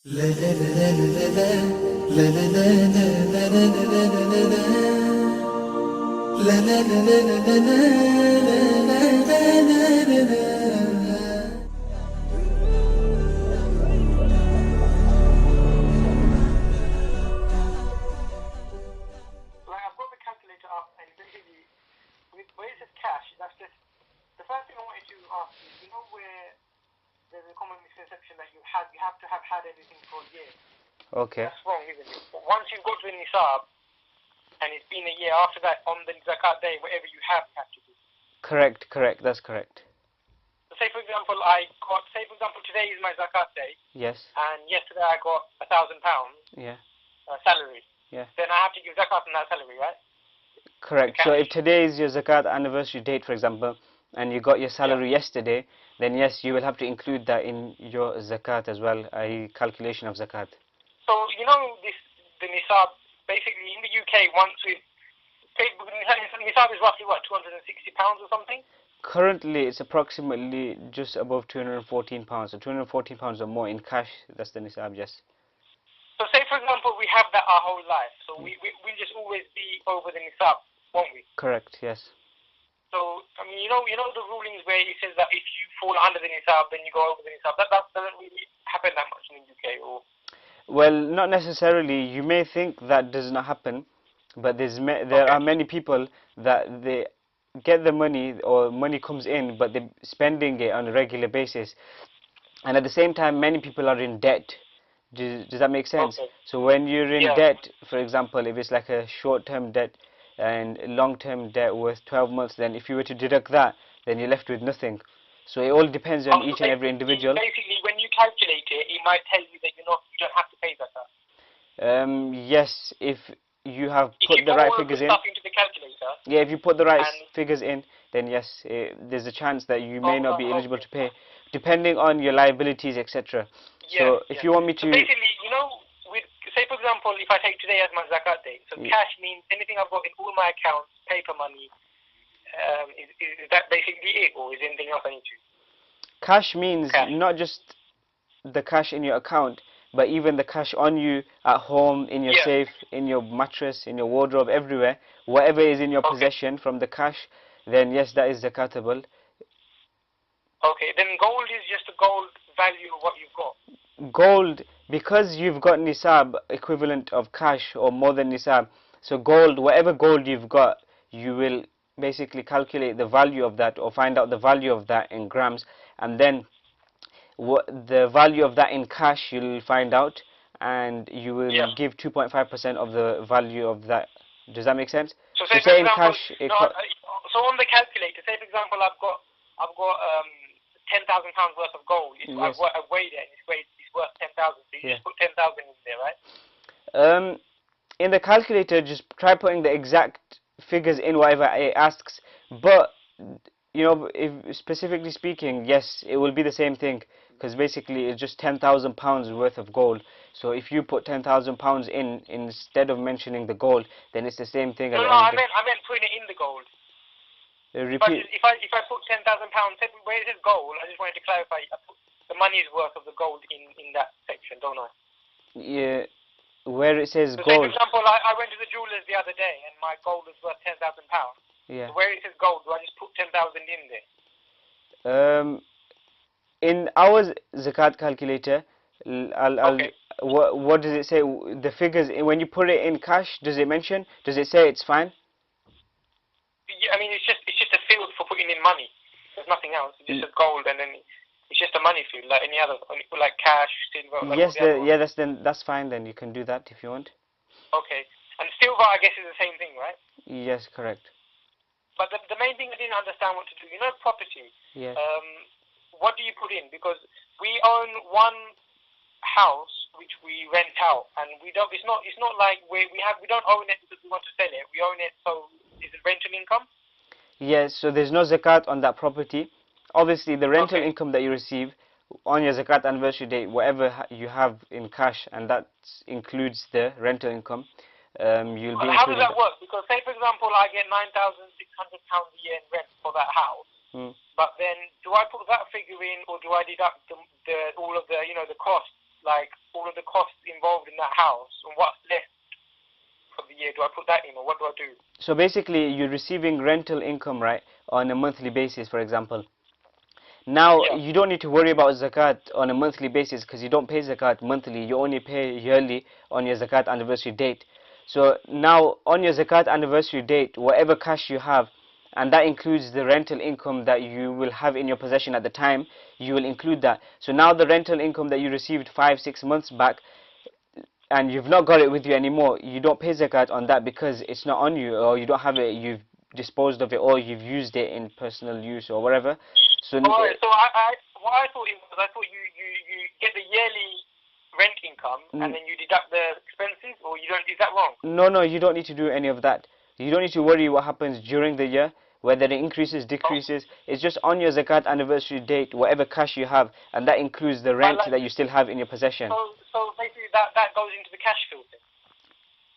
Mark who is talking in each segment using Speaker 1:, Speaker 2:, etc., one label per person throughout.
Speaker 1: I've got the calculator up, and basically, where it says cash, that's just the first thing I wanted to ask you. You know where there's a common misconception that you have to have had everything for a year.
Speaker 2: Okay.
Speaker 1: That's wrong, isn't it? But once you've got to the nisab, and it's been a year after that, on the zakat day, whatever you have to do.
Speaker 2: Correct. That's correct.
Speaker 1: So say for example, today is my zakat day.
Speaker 2: Yes.
Speaker 1: And yesterday I got £1,000.
Speaker 2: Yeah.
Speaker 1: Salary.
Speaker 2: Yeah.
Speaker 1: Then I have to give zakat on that salary, right?
Speaker 2: Correct. So if today is your zakat anniversary date, for example, and you got your salary yesterday, then yes, you will have to include that in your zakat as well, a calculation of zakat.
Speaker 1: So you know the nisab, basically in the UK, once we nisab is roughly what, £260 or something?
Speaker 2: Currently, it's approximately just above £214. So £214 or more in cash. That's the nisab, yes.
Speaker 1: So say for example we have that our whole life, so we'll just always be over the nisab, won't we?
Speaker 2: Correct, yes.
Speaker 1: So I mean, you know the rulings where it says that if you fall under the nisab, then you go over the nisab. That doesn't really happen that much in the UK, or?
Speaker 2: Well, not necessarily. You may think that does not happen, but there are many people that they get the money, or money comes in, but they're spending it on a regular basis, and at the same time many people are in debt. Does that make sense?
Speaker 1: Okay.
Speaker 2: So when you're in debt, for example, if it's like a short-term debt and long-term debt worth 12 months, then if you were to deduct that, then you're left with nothing. So it all depends on each and every individual.
Speaker 1: Basically, when you calculate it, it might tell you that you don't have to pay that.
Speaker 2: Yes, if you have put the right figures in.
Speaker 1: Stuff into the calculator.
Speaker 2: Yeah, if you put the right figures in, then yes, there's a chance that you may not be eligible to pay, depending on your liabilities, etc. So if you want me to...
Speaker 1: So basically, say for example, if I take today as my zakat day, so cash means anything I've got in all my accounts, paper money, is that basically it, or is anything else I need to?
Speaker 2: Cash means not just the cash in your account, but even the cash on you at home, in your safe, in your mattress, in your wardrobe, everywhere, whatever is in your possession from the cash, then yes, that is zakatable.
Speaker 1: Okay, then gold is just the gold value of what you've got.
Speaker 2: Gold, because you've got nisab equivalent of cash or more than nisab, so gold, whatever gold you've got, you will basically calculate the value of that, or find out the value of that in grams, and then what the value of that in cash you'll find out, and you will give 2.5% of the value of that. Does that make sense?
Speaker 1: So say for example, so on the calculator, say for example I've got £10,000 worth of gold. I've weighed it, and it's worth 10,000. So you just put 10,000 in there, right?
Speaker 2: In the calculator, just try putting the exact figures in whatever it asks. But you know, if specifically speaking, yes, it will be the same thing, because basically it's just £10,000 worth of gold. So if you put £10,000 in instead of mentioning the gold, then it's the same thing.
Speaker 1: No, I meant putting it in the gold.
Speaker 2: Repeat.
Speaker 1: If I put £10,000, where it says gold, I just wanted to clarify. I put the money's worth of the gold in that section, don't I?
Speaker 2: Yeah, where it says
Speaker 1: so
Speaker 2: gold.
Speaker 1: Say for example, I went to the jeweller's the other day, and my gold was worth £10,000.
Speaker 2: Yeah.
Speaker 1: So where it says gold, do I just put 10,000 in
Speaker 2: there? In our zakat calculator, what does it say? The figures, when you put it in cash, does it mention? Does it say it's fine?
Speaker 1: Yeah, I mean it's just a field for putting in money. There's nothing else. It's just a gold, and then it's just a money field like any other, like cash, silver.
Speaker 2: Yes, that's fine. Then you can do that if you want.
Speaker 1: Okay, and silver, I guess, is the same thing, right?
Speaker 2: Yes, correct.
Speaker 1: But the main thing I didn't understand what to do. You know, property.
Speaker 2: Yeah.
Speaker 1: What do you put in? Because we own one house which we rent out, and we don't. It's not like we don't own it because we want to sell it. We own it, so is it rental income?
Speaker 2: Yes. So there's no zakat on that property. Obviously, the rental income that you receive on your zakat anniversary date, whatever you have in cash, and that includes the rental income. You'll be.
Speaker 1: How does that work? Because say for example, I get £9,600 a year in rent for that house. But then, do I put that figure in, or do I deduct all of the the costs like all of the costs involved in that house and what's left for the year? Do I put that in, or what do I do?
Speaker 2: So basically, you're receiving rental income, right, on a monthly basis, for example. Now, you don't need to worry about zakat on a monthly basis because you don't pay zakat monthly. You only pay yearly on your zakat anniversary date. So now, on your zakat anniversary date, whatever cash you have, and that includes the rental income that you will have in your possession at the time, you will include that. So now the rental income that you received 5-6 months back, and you've not got it with you anymore, you don't pay zakat on that because it's not on you, or you don't have it, you've disposed of it, or you've used it in personal use or whatever. So,
Speaker 1: what I thought it was, I thought you get the yearly rent income and then you deduct the expenses, or you don't. Is that wrong?
Speaker 2: No, you don't need to do any of that. You don't need to worry what happens during the year, whether it increases, decreases. It's just on your zakat anniversary date, whatever cash you have, and that includes the rent that you still have in your possession.
Speaker 1: So basically that goes into the cash filter.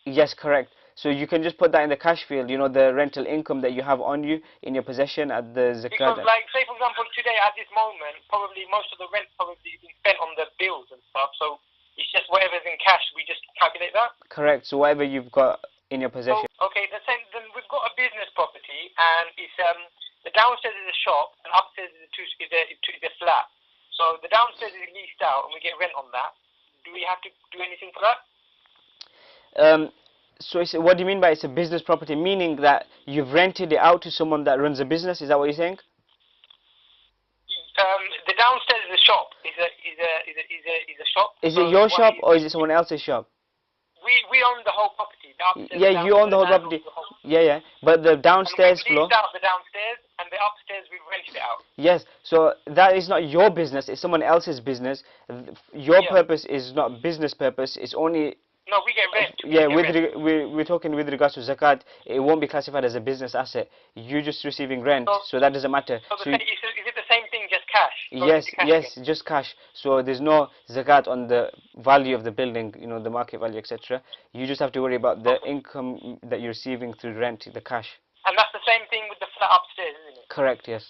Speaker 2: Yes, correct. So you can just put that in the cash field, you know, the rental income that you have on you in your possession at the zakat.
Speaker 1: Because, like, say for example, today at this moment, probably most of the rent probably been spent on the bills and stuff. So it's just whatever's in cash. We just calculate that.
Speaker 2: Correct. So whatever you've got in your possession.
Speaker 1: So, okay. Then we've got a business property, and it's the downstairs is a shop, and upstairs is a flat. So the downstairs is leased out, and we get rent on that. Do we have to do anything for that?
Speaker 2: So what do you mean by it's a business property? Meaning that you've rented it out to someone that runs a business? Is that what you're saying?
Speaker 1: The downstairs is a shop. Is a shop.
Speaker 2: Is it your shop or is it someone else's shop?
Speaker 1: We own the whole property.
Speaker 2: Yeah, you own the whole property. Yeah. But the downstairs floor.
Speaker 1: We leased out the downstairs, and the upstairs we rented it out.
Speaker 2: Yes. So that is not your business. It's someone else's business. Your purpose is not business purpose. It's only.
Speaker 1: No, we get rent.
Speaker 2: We're talking with regards to zakat. It won't be classified as a business asset. You're just receiving rent, so that doesn't matter.
Speaker 1: So is it the same thing, just cash?
Speaker 2: Yes, just cash. So there's no zakat on the value of the building, you know, the market value, etc. You just have to worry about the income that you're receiving through rent, the cash.
Speaker 1: And that's the same thing with the flat upstairs, isn't it?
Speaker 2: Correct. Yes.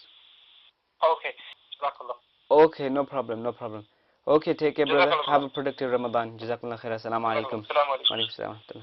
Speaker 1: Okay. Jazakallah.
Speaker 2: Okay, no problem. Okay, take care, brother. Have a productive Ramadan. Jazakallah khair. Assalamu alaikum.
Speaker 1: Assalamu alaikum.
Speaker 2: Wa alaikum assalam.